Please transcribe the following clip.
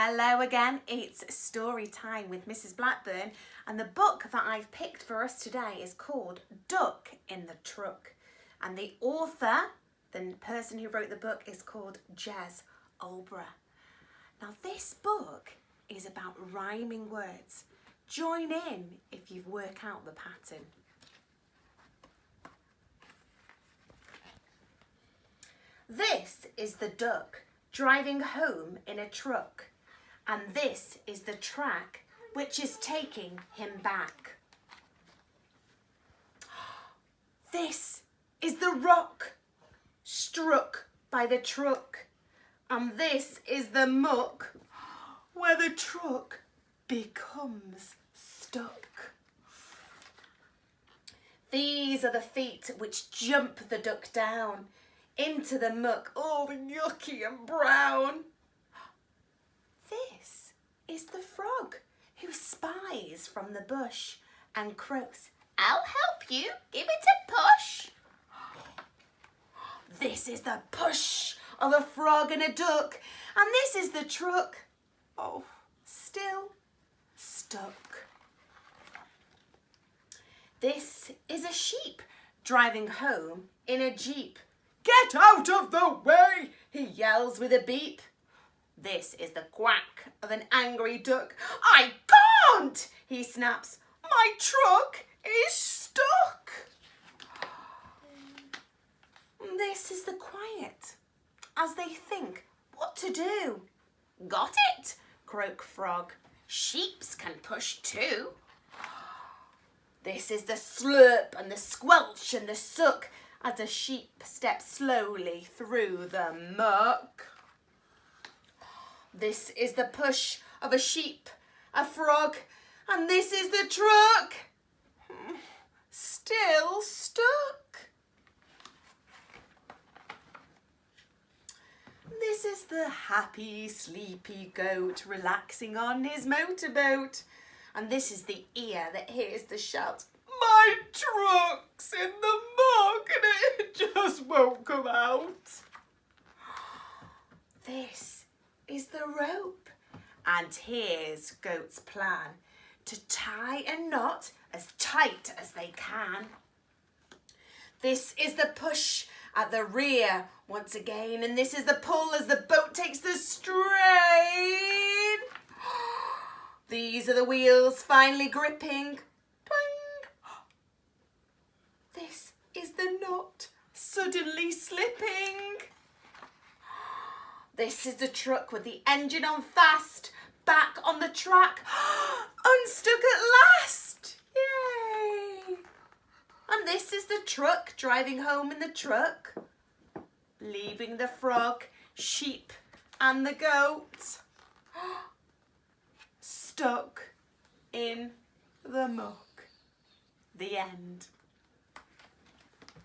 Hello again, it's story time with Mrs Blackburn, and the book that I've picked for us today is called Duck in the Truck, and the author, the person who wrote the book, is called Jez Olbra. Now this book is about rhyming words. Join in if you work out the pattern. This is the duck driving home in a truck. And this is the track which is taking him back. This is the rock struck by the truck. And this is the muck where the truck becomes stuck. These are the feet which jump the duck down into the muck, all yucky and brown. This is the frog who spies from the bush and croaks, "I'll help you, give it a push." This is the push of a frog and a duck, and this is the truck, still stuck. This is a sheep driving home in a jeep. "Get out of the way," he yells with a beep. This is the quack of an angry duck. "I can't," he snaps. "My truck is stuck." This is the quiet as they think what to do. "Got it," croak frog. "Sheeps can push too." This is the slurp and the squelch and the suck as a sheep steps slowly through the muck. This is the push of a sheep, a frog, and this is the truck, still stuck. This is the happy, sleepy goat relaxing on his motorboat, and this is the ear that hears the shout, "My truck's in the muck and it just won't come out." This is the rope, and here's Goat's plan to tie a knot as tight as they can. This is the push at the rear once again, and this is the pull as the boat takes the strain. These are the wheels finally gripping. Twang! This is the knot suddenly slipping. This is the truck with the engine on fast, back on the track, unstuck at last, yay! And this is the truck driving home in the truck, leaving the frog, sheep and the goat stuck in the muck. The end.